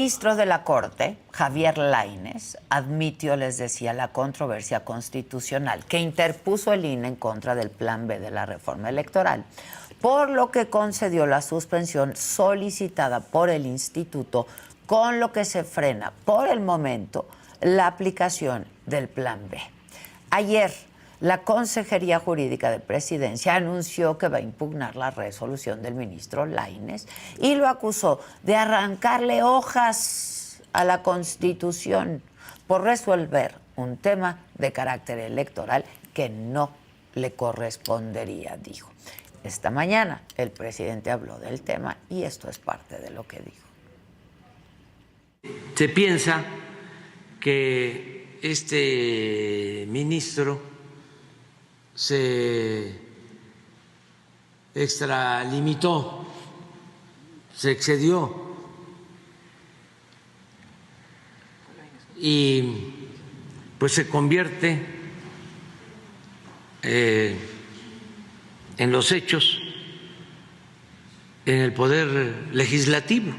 El ministro de la Corte, Javier Lainez, admitió, les decía, la controversia constitucional que interpuso el INE en contra del Plan B de la reforma electoral, por lo que concedió la suspensión solicitada por el instituto, con lo que se frena por el momento la aplicación del Plan B. Ayer, la Consejería Jurídica de Presidencia anunció que va a impugnar la resolución del ministro Lainez y lo acusó de arrancarle hojas a la Constitución por resolver un tema de carácter electoral que no le correspondería, dijo. Esta mañana el presidente habló del tema y esto es parte de lo que dijo. Se piensa que este ministro se extralimitó, se excedió y pues se convierte en los hechos en el poder legislativo,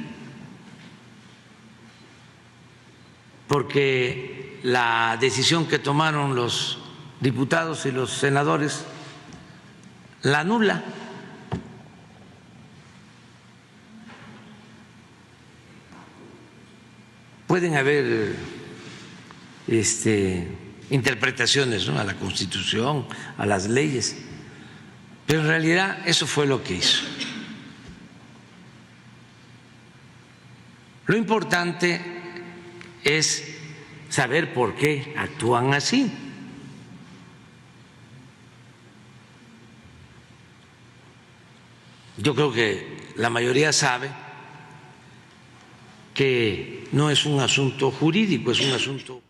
porque la decisión que tomaron los diputados y los senadores la anula. Pueden haber interpretaciones, ¿no?, a la Constitución, a las leyes, pero en realidad eso fue lo que hizo. Lo importante es saber por qué actúan así. Yo creo que la mayoría sabe que no es un asunto jurídico, es un asunto.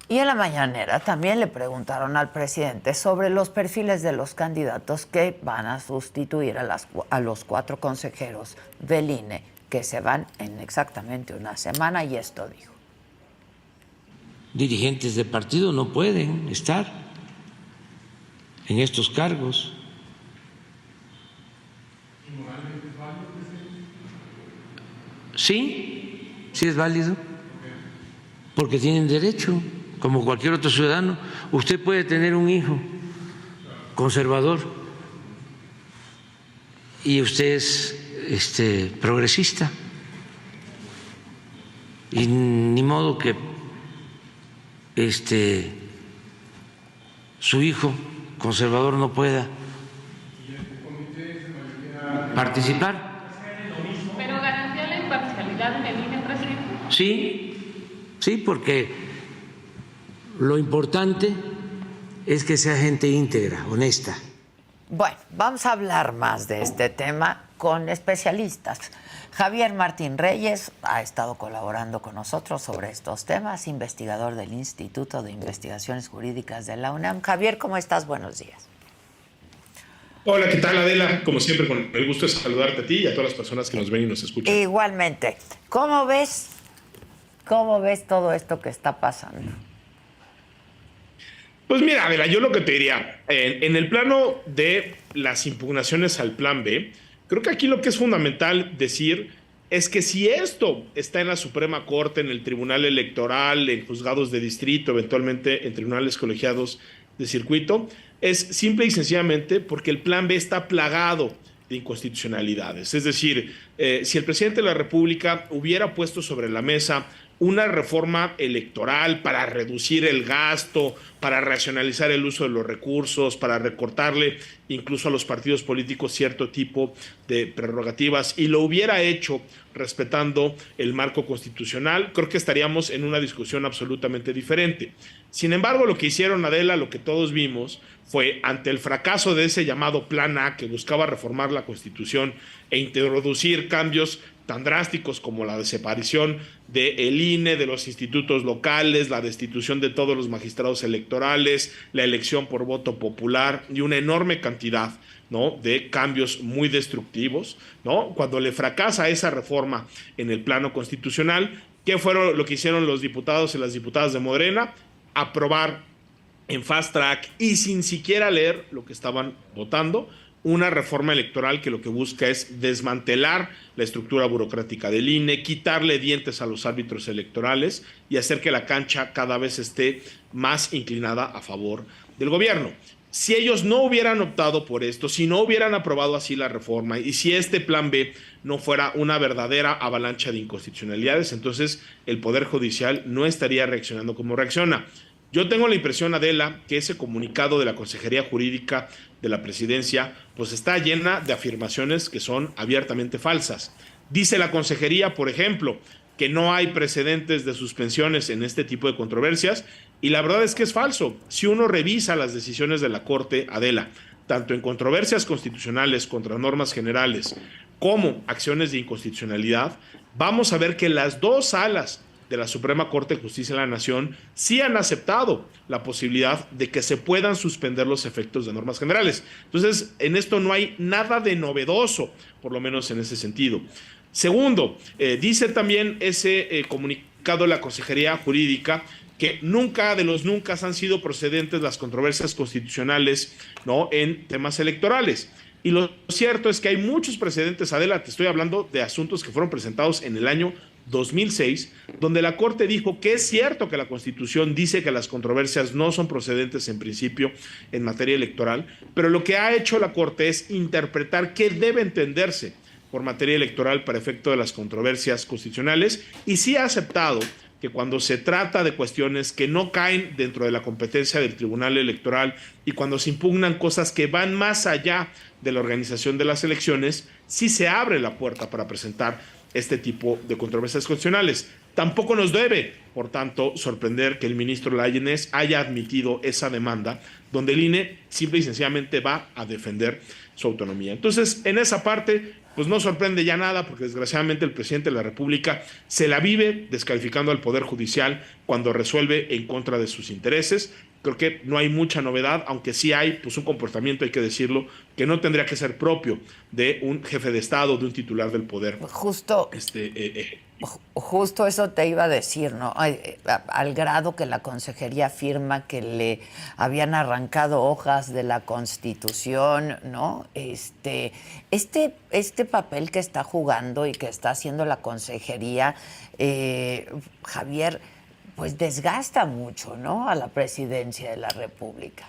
Y en la mañanera también le preguntaron al presidente sobre los perfiles de los candidatos que van a sustituir a los 4 consejeros del INE que se van en exactamente una semana, y esto dijo. Dirigentes de partido no pueden estar en estos cargos. Sí, sí es válido, porque tienen derecho, como cualquier otro ciudadano. Usted puede tener un hijo conservador y usted es progresista, y ni modo que su hijo conservador no pueda participar. ¿En el INE, presidente? Sí, porque lo importante es que sea gente íntegra, honesta. Bueno, vamos a hablar más de este tema con especialistas. Javier Martín Reyes ha estado colaborando con nosotros sobre estos temas, investigador del Instituto de Investigaciones Jurídicas de la UNAM. Javier, ¿cómo estás? Buenos días. Hola, ¿qué tal, Adela? Como siempre, con el gusto de saludarte a ti y a todas las personas que nos ven y nos escuchan. Igualmente. ¿Cómo ves todo esto que está pasando? Pues mira, Adela, yo lo que te diría, en el plano de las impugnaciones al Plan B, creo que aquí lo que es fundamental decir es que si esto está en la Suprema Corte, en el Tribunal Electoral, en juzgados de distrito, eventualmente en tribunales colegiados de circuito, es simple y sencillamente porque el Plan B está plagado de inconstitucionalidades. Es decir, si el presidente de la República hubiera puesto sobre la mesa una reforma electoral para reducir el gasto, para racionalizar el uso de los recursos, para recortarle incluso a los partidos políticos cierto tipo de prerrogativas, y lo hubiera hecho respetando el marco constitucional, creo que estaríamos en una discusión absolutamente diferente. Sin embargo, lo que hicieron, Adela, lo que todos vimos, fue ante el fracaso de ese llamado Plan A, que buscaba reformar la Constitución e introducir cambios tan drásticos como la desaparición del INE, de los institutos locales, la destitución de todos los magistrados electorales, la elección por voto popular y una enorme cantidad, ¿no?, de cambios muy destructivos, ¿no? Cuando le fracasa esa reforma en el plano constitucional, ¿qué fueron lo que hicieron los diputados y las diputadas de Morena? Aprobar en fast track y sin siquiera leer lo que estaban votando una reforma electoral que lo que busca es desmantelar la estructura burocrática del INE, quitarle dientes a los árbitros electorales y hacer que la cancha cada vez esté más inclinada a favor del gobierno. Si ellos no hubieran optado por esto, si no hubieran aprobado así la reforma y si este plan B no fuera una verdadera avalancha de inconstitucionalidades, entonces el Poder Judicial no estaría reaccionando como reacciona. Yo tengo la impresión, Adela, que ese comunicado de la Consejería Jurídica de la Presidencia pues está llena de afirmaciones que son abiertamente falsas. Dice la Consejería, por ejemplo, que no hay precedentes de suspensiones en este tipo de controversias, y la verdad es que es falso. Si uno revisa las decisiones de la Corte, Adela, tanto en controversias constitucionales contra normas generales como acciones de inconstitucionalidad, vamos a ver que las dos salas de la Suprema Corte de Justicia de la Nación sí han aceptado la posibilidad de que se puedan suspender los efectos de normas generales. Entonces, en esto no hay nada de novedoso, por lo menos en ese sentido. Segundo, dice también ese comunicado de la Consejería Jurídica que nunca de los nunca han sido procedentes las controversias constitucionales, ¿no?, en temas electorales. Y lo cierto es que hay muchos precedentes, Adela, te estoy hablando de asuntos que fueron presentados en el año 2006, donde la Corte dijo que es cierto que la Constitución dice que las controversias no son procedentes en principio en materia electoral, pero lo que ha hecho la Corte es interpretar qué debe entenderse por materia electoral para efecto de las controversias constitucionales, y sí ha aceptado que cuando se trata de cuestiones que no caen dentro de la competencia del Tribunal Electoral y cuando se impugnan cosas que van más allá de la organización de las elecciones, sí se abre la puerta para presentar este tipo de controversias constitucionales. Tampoco nos debe, por tanto, sorprender que el ministro Lainez haya admitido esa demanda, donde el INE simple y sencillamente va a defender su autonomía. Entonces, en esa parte, pues no sorprende ya nada, porque desgraciadamente el presidente de la República se la vive descalificando al Poder Judicial cuando resuelve en contra de sus intereses. Creo que no hay mucha novedad, aunque sí hay pues un comportamiento, hay que decirlo, que no tendría que ser propio de un jefe de Estado, de un titular del poder. Justo eso te iba a decir, ¿no? Al grado que la Consejería afirma que le habían arrancado hojas de la Constitución, ¿no? Este papel que está jugando y que está haciendo la Consejería, Javier, pues desgasta mucho, ¿no?, a la Presidencia de la República.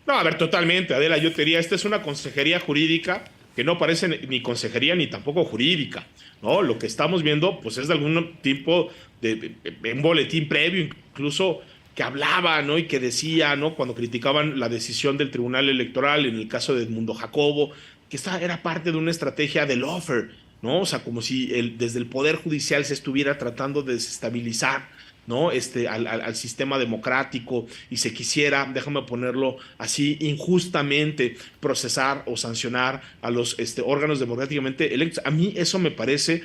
No, a ver, totalmente, Adela, yo te diría, esta es una consejería jurídica que no parece ni consejería ni tampoco jurídica, ¿no? Lo que estamos viendo, pues es de algún tipo de un boletín previo, incluso que hablaba, ¿no?, y que decía, ¿no?, cuando criticaban la decisión del Tribunal Electoral en el caso de Edmundo Jacobo, que esta era parte de una estrategia del lawfare, ¿no? O sea, como si desde el Poder Judicial se estuviera tratando de desestabilizar, ¿no?, al sistema democrático y se quisiera, déjame ponerlo así, injustamente procesar o sancionar a los órganos democráticamente electos. A mí eso me parece,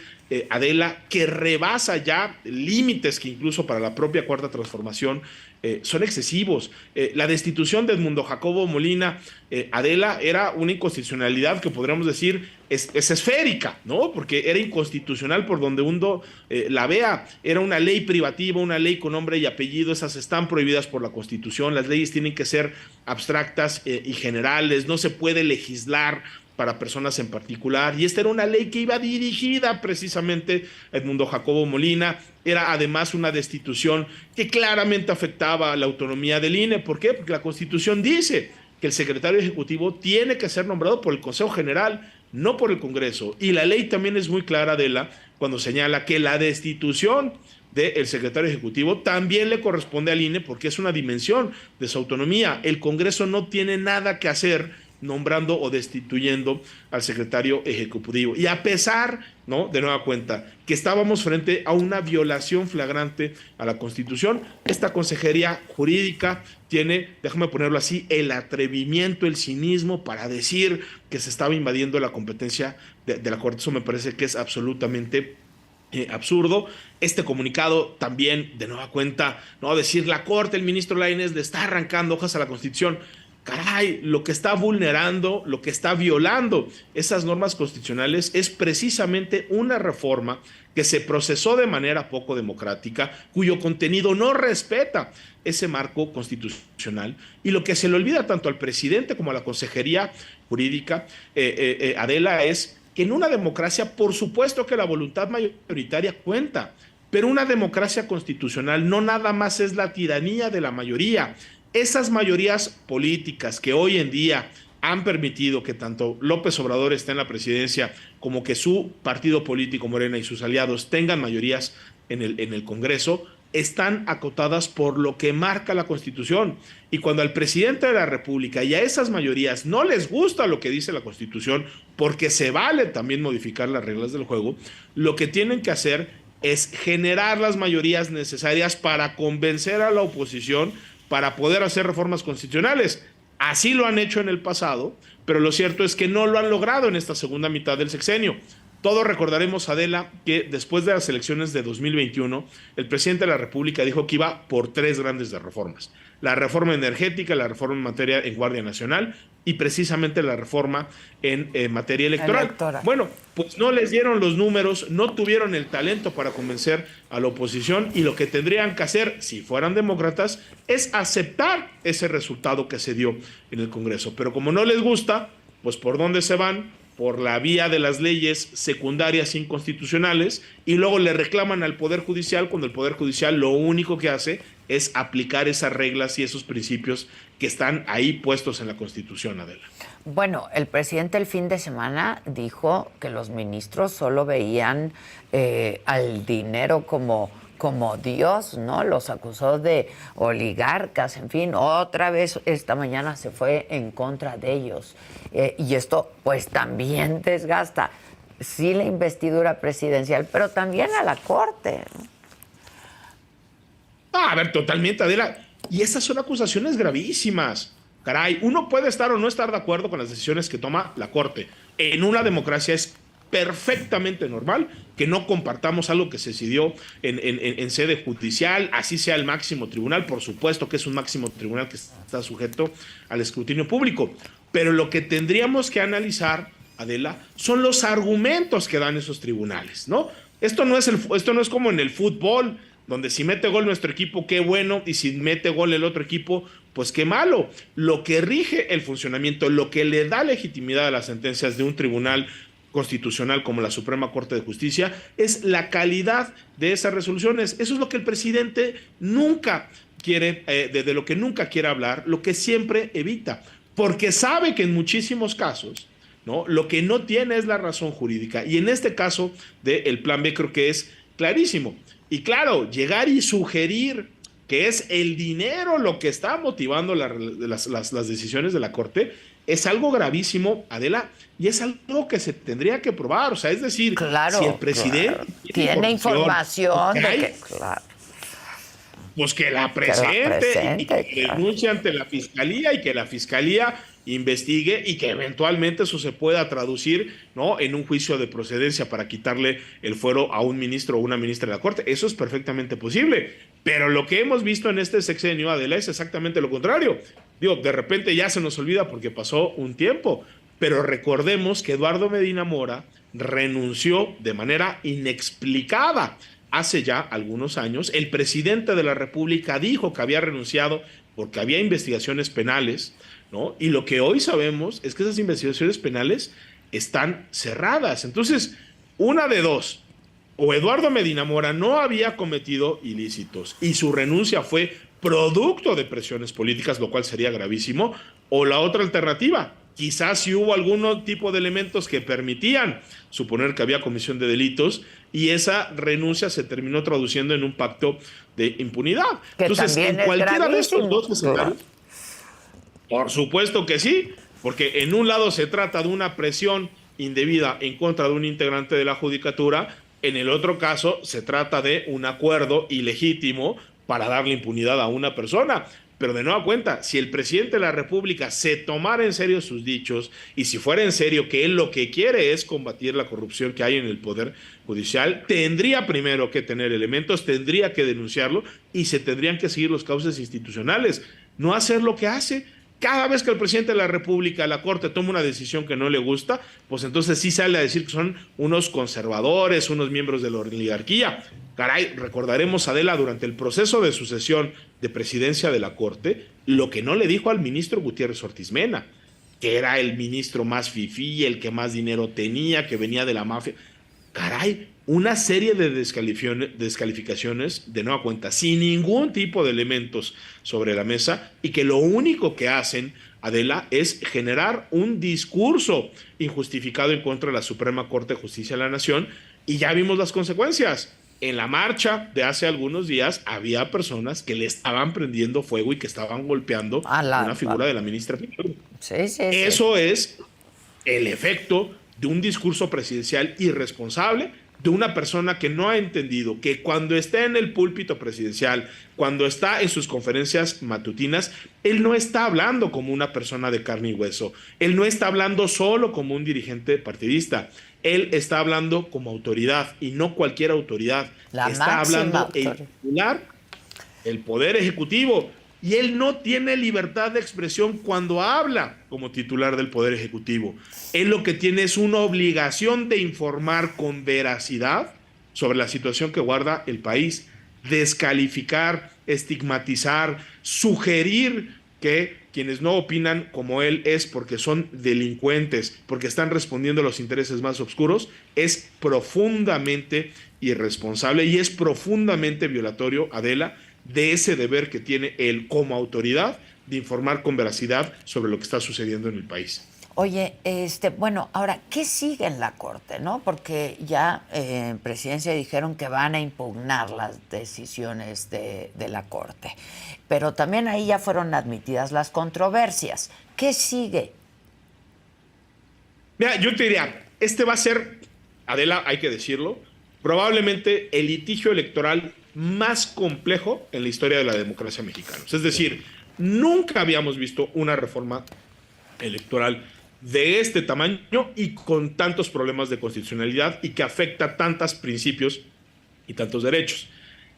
Adela, que rebasa ya límites que incluso para la propia Cuarta Transformación son excesivos. La destitución de Edmundo Jacobo Molina, Adela, era una inconstitucionalidad que podríamos decir es esférica, ¿no? Porque era inconstitucional por donde uno la vea. Era una ley privativa, una ley con nombre y apellido. Esas están prohibidas por la Constitución. Las leyes tienen que ser abstractas y generales. No se puede legislar para personas en particular, y esta era una ley que iba dirigida precisamente a Edmundo Jacobo Molina. Era además una destitución que claramente afectaba la autonomía del INE. ¿Por qué? Porque la Constitución dice que el secretario ejecutivo tiene que ser nombrado por el Consejo General, no por el Congreso, y la ley también es muy clara, Adela, cuando señala que la destitución del secretario ejecutivo también le corresponde al INE porque es una dimensión de su autonomía. El Congreso no tiene nada que hacer nombrando o destituyendo al secretario ejecutivo. Y a pesar, ¿no?, de nueva cuenta, que estábamos frente a una violación flagrante a la Constitución, esta Consejería Jurídica tiene, déjame ponerlo así, el atrevimiento, el cinismo para decir que se estaba invadiendo la competencia de la Corte. Eso me parece que es absolutamente absurdo. Este comunicado también, de nueva cuenta, no decir la Corte, el ministro Lainez le está arrancando hojas a la Constitución. caray, lo que está vulnerando, lo que está violando esas normas constitucionales es precisamente una reforma que se procesó de manera poco democrática, cuyo contenido no respeta ese marco constitucional, y lo que se le olvida tanto al presidente como a la Consejería Jurídica, Adela, es que en una democracia, por supuesto que la voluntad mayoritaria cuenta, pero una democracia constitucional no nada más es la tiranía de la mayoría. Esas mayorías políticas que hoy en día han permitido que tanto López Obrador esté en la presidencia como que su partido político Morena y sus aliados tengan mayorías en el Congreso, están acotadas por lo que marca la Constitución. Y cuando al presidente de la República y a esas mayorías no les gusta lo que dice la Constitución, porque se vale también modificar las reglas del juego, lo que tienen que hacer es generar las mayorías necesarias para convencer a la oposición para poder hacer reformas constitucionales. Así lo han hecho en el pasado, pero lo cierto es que no lo han logrado en esta segunda mitad del sexenio. Todos recordaremos, Adela, que después de las elecciones de 2021, el presidente de la República dijo que iba por 3 grandes reformas: la reforma energética, la reforma en materia en Guardia Nacional y precisamente la reforma en materia electoral. Bueno, pues no les dieron los números, no tuvieron el talento para convencer a la oposición, y lo que tendrían que hacer, si fueran demócratas, es aceptar ese resultado que se dio en el Congreso. Pero como no les gusta, pues ¿por dónde se van? Por la vía de las leyes secundarias inconstitucionales, y luego le reclaman al Poder Judicial, cuando el Poder Judicial lo único que hace es aplicar esas reglas y esos principios que están ahí puestos en la Constitución, Adela. Bueno, el presidente el fin de semana dijo que los ministros solo veían al dinero como Dios, ¿no? Los acusó de oligarcas, en fin, otra vez esta mañana se fue en contra de ellos. Y esto pues también desgasta, sí, la investidura presidencial, pero también a la Corte, ¿no? A ver, totalmente, Adela. Y esas son acusaciones gravísimas. Caray, uno puede estar o no estar de acuerdo con las decisiones que toma la Corte. En una democracia es perfectamente normal que no compartamos algo que se decidió en sede judicial, así sea el máximo tribunal. Por supuesto que es un máximo tribunal que está sujeto al escrutinio público. Pero lo que tendríamos que analizar, Adela, son los argumentos que dan esos tribunales, ¿no? Esto no es como en el fútbol, donde si mete gol nuestro equipo, qué bueno, y si mete gol el otro equipo, pues qué malo. Lo que rige el funcionamiento, lo que le da legitimidad a las sentencias de un tribunal constitucional como la Suprema Corte de Justicia, es la calidad de esas resoluciones. Eso es lo que el presidente nunca quiere, de lo que nunca quiere hablar, lo que siempre evita, porque sabe que en muchísimos casos, ¿no?, lo que no tiene es la razón jurídica, y en este caso del Plan B creo que es clarísimo. Y claro, llegar y sugerir que es el dinero lo que está motivando las decisiones de la Corte es algo gravísimo, Adela, y es algo que se tendría que probar. O sea, es decir, claro, si el presidente tiene información de que, claro, pues que la presente y que denuncie ante la Fiscalía, y que la Fiscalía investigue, y que eventualmente eso se pueda traducir, ¿no?, en un juicio de procedencia para quitarle el fuero a un ministro o una ministra de la Corte. Eso es perfectamente posible, pero lo que hemos visto en este sexenio, Adela, es exactamente lo contrario. Digo, de repente ya se nos olvida porque pasó un tiempo, pero recordemos que Eduardo Medina Mora renunció de manera inexplicada hace ya algunos años. El presidente de la República dijo que había renunciado porque había investigaciones penales, ¿no? Y lo que hoy sabemos es que esas investigaciones penales están cerradas. Entonces, una de dos: o Eduardo Medina Mora no había cometido ilícitos y su renuncia fue producto de presiones políticas, lo cual sería gravísimo, o la otra alternativa, quizás si hubo algún tipo de elementos que permitían suponer que había comisión de delitos, y esa renuncia se terminó traduciendo en un pacto de impunidad. Que entonces, en cualquiera de estos dos escenarios, por supuesto que sí, porque en un lado se trata de una presión indebida en contra de un integrante de la judicatura, en el otro caso se trata de un acuerdo ilegítimo para darle impunidad a una persona. Pero de nueva cuenta, si el presidente de la República se tomara en serio sus dichos, y si fuera en serio que él lo que quiere es combatir la corrupción que hay en el Poder Judicial, tendría primero que tener elementos, tendría que denunciarlo, y se tendrían que seguir los cauces institucionales. No hacer lo que hace, cada vez que el presidente de la República, la Corte, toma una decisión que no le gusta, pues entonces sí sale a decir que son unos conservadores, unos miembros de la oligarquía. Caray, recordaremos, Adela, durante el proceso de sucesión de presidencia de la Corte, lo que no le dijo al ministro Gutiérrez Ortiz Mena, que era el ministro más fifí, el que más dinero tenía, que venía de la mafia. Caray, una serie de descalificaciones de nueva cuenta, sin ningún tipo de elementos sobre la mesa, y que lo único que hacen, Adela, es generar un discurso injustificado en contra de la Suprema Corte de Justicia de la Nación, y ya vimos las consecuencias. En la marcha de hace algunos días había personas que le estaban prendiendo fuego y que estaban golpeando a una figura de la ministra. Eso es el efecto de un discurso presidencial irresponsable, de una persona que no ha entendido que cuando está en el púlpito presidencial, cuando está en sus conferencias matutinas, él no está hablando como una persona de carne y hueso, él no está hablando solo como un dirigente partidista, él está hablando como autoridad, y no cualquier autoridad, está hablando en particular el Poder Ejecutivo, y él no tiene libertad de expresión cuando habla como titular del Poder Ejecutivo. Él lo que tiene es una obligación de informar con veracidad sobre la situación que guarda el país, descalificar, estigmatizar, sugerir que quienes no opinan como él es porque son delincuentes, porque están respondiendo a los intereses más oscuros, es profundamente irresponsable y es profundamente violatorio, Adela, de ese deber que tiene él como autoridad de informar con veracidad sobre lo que está sucediendo en el país. Oye, bueno, ahora, ¿qué sigue en la Corte, no? Porque ya en Presidencia dijeron que van a impugnar las decisiones de la Corte, pero también ahí ya fueron admitidas las controversias. ¿Qué sigue? Mira, yo te diría, va a ser, Adela, hay que decirlo, probablemente el litigio electoral más complejo en la historia de la democracia mexicana. Es decir, nunca habíamos visto una reforma electoral de este tamaño y con tantos problemas de constitucionalidad y que afecta tantos principios y tantos derechos.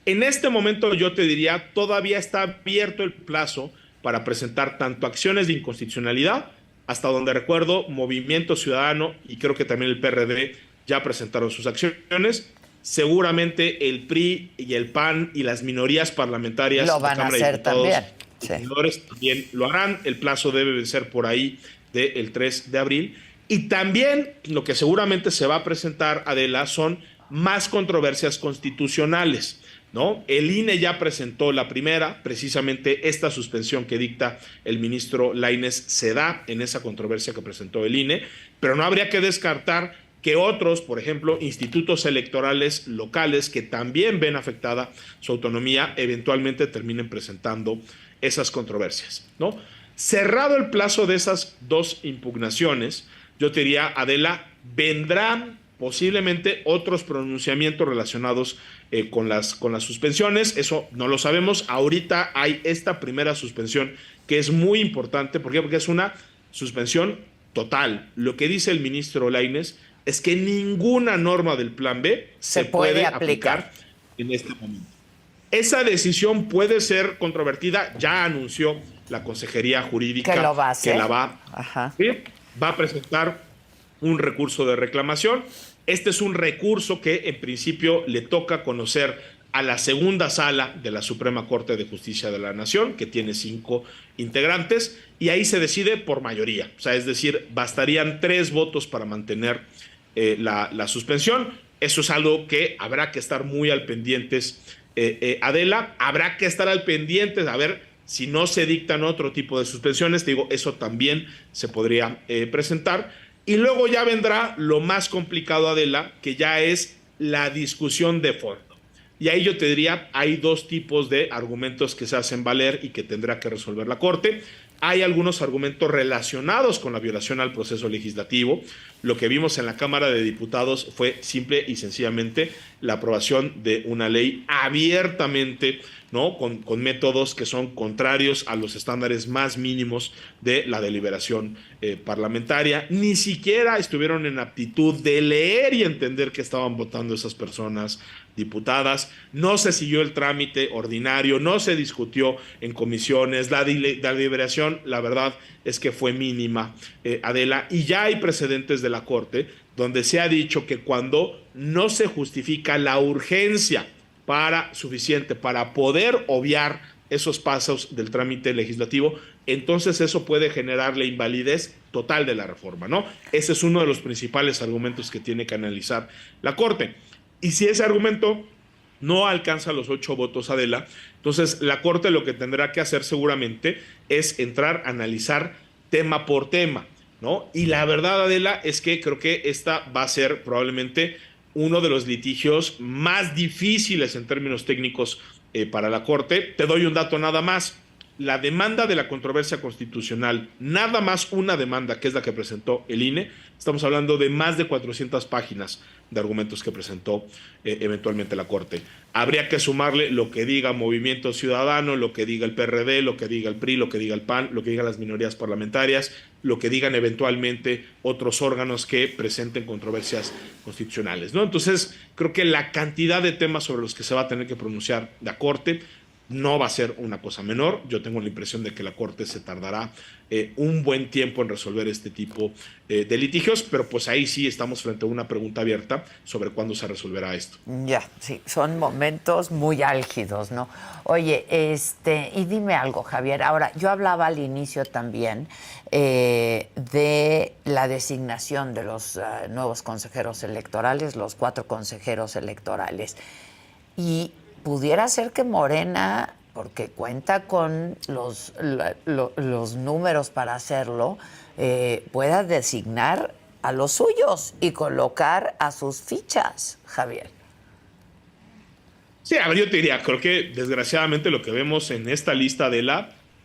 En este momento yo te diría, todavía está abierto el plazo para presentar tanto acciones de inconstitucionalidad, hasta donde recuerdo, Movimiento Ciudadano y creo que también el PRD ya presentaron sus acciones. Seguramente el PRI y el PAN y las minorías parlamentarias lo van a hacer también. También lo harán. El plazo debe ser por ahí del 3 de abril. Y también lo que seguramente se va a presentar, Adela, son más controversias constitucionales, ¿no? El INE ya presentó la primera, precisamente esta suspensión que dicta el ministro Lainez se da en esa controversia que presentó el INE, pero no habría que descartar que otros, por ejemplo, institutos electorales locales que también ven afectada su autonomía, eventualmente terminen presentando esas controversias, ¿no? Cerrado el plazo de esas dos impugnaciones, yo te diría, Adela, vendrán posiblemente otros pronunciamientos relacionados con las suspensiones. Eso no lo sabemos. Ahorita hay esta primera suspensión que es muy importante. ¿Por qué? Porque es una suspensión total. Lo que dice el ministro Lainez es que ninguna norma del Plan B se puede aplicar en este momento. Esa decisión puede ser controvertida. Ya anunció la Consejería Jurídica que lo va a hacer. Que la va a presentar un recurso de reclamación. Este es un recurso que en principio le toca conocer a la segunda sala de la Suprema Corte de Justicia de la Nación, que tiene 5 integrantes, y ahí se decide por mayoría. O sea, es decir, bastarían 3 votos para mantener la suspensión. Eso es algo que habrá que estar muy al pendientes, Adela. Habrá que estar al pendientes a ver si no se dictan otro tipo de suspensiones. Te digo, eso también se podría presentar. Y luego ya vendrá lo más complicado, Adela, que ya es la discusión de fondo. Y ahí yo te diría, hay 2 tipos de argumentos que se hacen valer y que tendrá que resolver la Corte. Hay algunos argumentos relacionados con la violación al proceso legislativo. Lo que vimos en la Cámara de Diputados fue simple y sencillamente la aprobación de una ley abiertamente ¿no? Con métodos que son contrarios a los estándares más mínimos de la deliberación parlamentaria. Ni siquiera estuvieron en aptitud de leer y entender que estaban votando esas personas diputadas. No se siguió el trámite ordinario, no se discutió en comisiones. La deliberación, la verdad, es que fue mínima, Adela, y ya hay precedentes de la Corte donde se ha dicho que cuando no se justifica la urgencia suficiente para poder obviar esos pasos del trámite legislativo, entonces eso puede generar la invalidez total de la reforma, ¿no? Ese es uno de los principales argumentos que tiene que analizar la Corte. Y si ese argumento no alcanza los 8 votos, Adela, entonces la Corte lo que tendrá que hacer seguramente es entrar a analizar tema por tema, ¿no? Y la verdad, Adela, es que creo que esta va a ser probablemente uno de los litigios más difíciles en términos técnicos para la Corte. Te doy un dato nada más. La demanda de la controversia constitucional, nada más una demanda, que es la que presentó el INE, estamos hablando de más de 400 páginas de argumentos que presentó eventualmente la Corte. Habría que sumarle lo que diga Movimiento Ciudadano, lo que diga el PRD, lo que diga el PRI, lo que diga el PAN, lo que digan las minorías parlamentarias, lo que digan eventualmente otros órganos que presenten controversias constitucionales, ¿no? Entonces, creo que la cantidad de temas sobre los que se va a tener que pronunciar la Corte no va a ser una cosa menor. Yo tengo la impresión de que la Corte se tardará un buen tiempo en resolver este tipo de litigios, pero pues ahí sí estamos frente a una pregunta abierta sobre cuándo se resolverá esto. Ya, sí, son momentos muy álgidos, ¿no? Oye, y dime algo, Javier. Ahora, yo hablaba al inicio también de la designación de los nuevos consejeros electorales, los 4 consejeros electorales. Y pudiera ser que Morena, porque cuenta con los números para hacerlo, pueda designar a los suyos y colocar a sus fichas, Javier. Sí, a ver, yo te diría, creo que desgraciadamente lo que vemos en esta lista de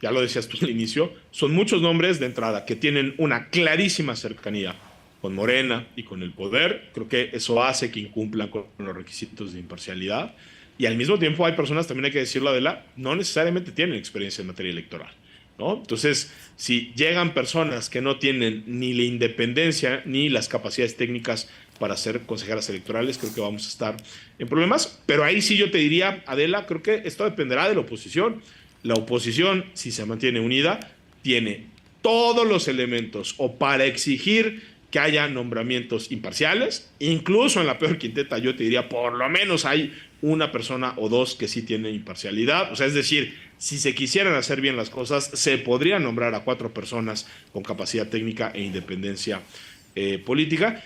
ya lo decías tú al inicio, son muchos nombres de entrada que tienen una clarísima cercanía con Morena y con el poder. Creo que eso hace que incumplan con los requisitos de imparcialidad. Y al mismo tiempo hay personas, también hay que decirlo, Adela, no necesariamente tienen experiencia en materia electoral, ¿no? Entonces, si llegan personas que no tienen ni la independencia ni las capacidades técnicas para ser consejeras electorales, creo que vamos a estar en problemas. Pero ahí sí yo te diría, Adela, creo que esto dependerá de la oposición. La oposición, si se mantiene unida, tiene todos los elementos o para exigir que haya nombramientos imparciales. Incluso en la peor quinteta, yo te diría, por lo menos hay una persona o dos que sí tienen imparcialidad. O sea, es decir, si se quisieran hacer bien las cosas, se podrían nombrar a 4 personas con capacidad técnica e independencia política.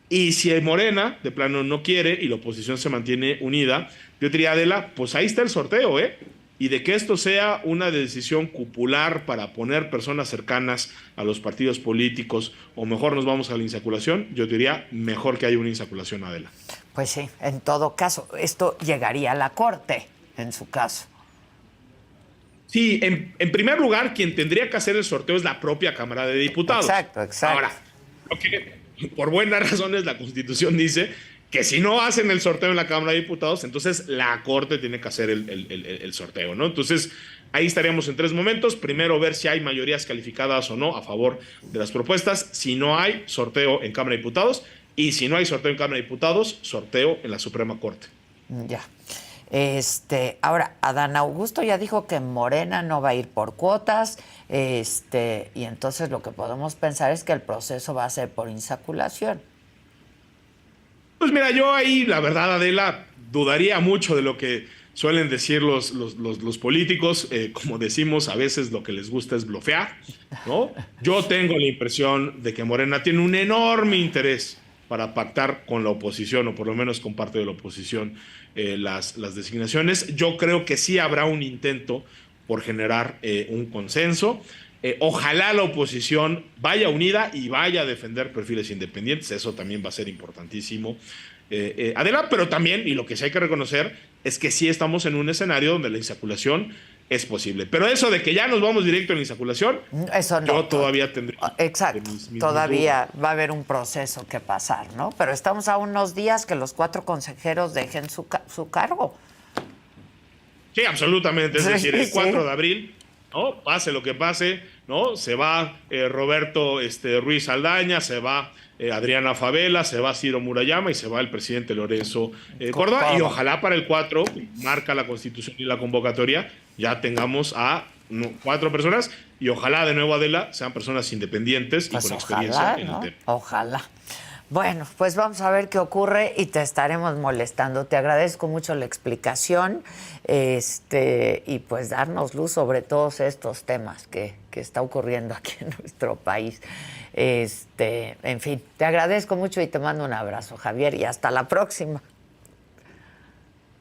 Y si Morena de plano no quiere y la oposición se mantiene unida, yo diría, Adela, pues ahí está el sorteo, ¿eh? Y de que esto sea una decisión cupular para poner personas cercanas a los partidos políticos, o mejor nos vamos a la insaculación, yo diría mejor que haya una insaculación, Adela. Pues sí, en todo caso, esto llegaría a la Corte, en su caso. Sí, en primer lugar, quien tendría que hacer el sorteo es la propia Cámara de Diputados. Exacto. Ahora, lo que por buenas razones la Constitución dice que si no hacen el sorteo en la Cámara de Diputados, entonces la Corte tiene que hacer el sorteo, ¿no? Entonces, ahí estaríamos en 3 momentos. Primero, ver si hay mayorías calificadas o no a favor de las propuestas. Si no hay, sorteo en Cámara de Diputados. Y si no hay sorteo en Cámara de Diputados, sorteo en la Suprema Corte. Ya. Ahora, Adán Augusto ya dijo que Morena no va a ir por cuotas, y entonces lo que podemos pensar es que el proceso va a ser por insaculación. Pues mira, yo ahí, la verdad, Adela, dudaría mucho de lo que suelen decir los políticos. Como decimos, a veces lo que les gusta es blofear, ¿no? Yo tengo la impresión de que Morena tiene un enorme interés para pactar con la oposición, o por lo menos con parte de la oposición, las designaciones. Yo creo que sí habrá un intento por generar un consenso. Ojalá la oposición vaya unida y vaya a defender perfiles independientes. Eso también va a ser importantísimo, Adela, pero también, y lo que sí hay que reconocer, es que sí estamos en un escenario donde la insaculación es posible. Pero eso de que ya nos vamos directo en la insaculación, eso no, yo todavía tendría... Exacto, todavía va a haber un proceso que pasar, ¿no? Pero estamos a unos días que los 4 consejeros dejen su cargo. Sí, absolutamente. Es Sí, decir, el sí. 4 de abril, ¿no? Pase lo que pase, ¿no? Se va Roberto Ruiz Aldaña, se va Adriana Favela, se va Ciro Murayama y se va el presidente Lorenzo Córdoba. Y ojalá para el 4, marca la Constitución y la convocatoria, ya tengamos a 4 personas y ojalá de nuevo, Adela, sean personas independientes y Pues con ojalá, experiencia en ¿no? el tema. Ojalá. Bueno, pues vamos a ver qué ocurre y te estaremos molestando. Te agradezco mucho la explicación y pues darnos luz sobre todos estos temas que está ocurriendo aquí en nuestro país. En fin, te agradezco mucho y te mando un abrazo, Javier, y hasta la próxima.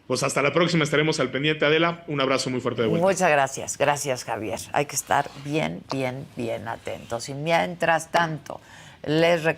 Pues hasta la próxima, estaremos al pendiente, Adela. Un abrazo muy fuerte de vuelta. Muchas gracias. Gracias, Javier. Hay que estar bien, bien, bien atentos. Y mientras tanto, les recuerdo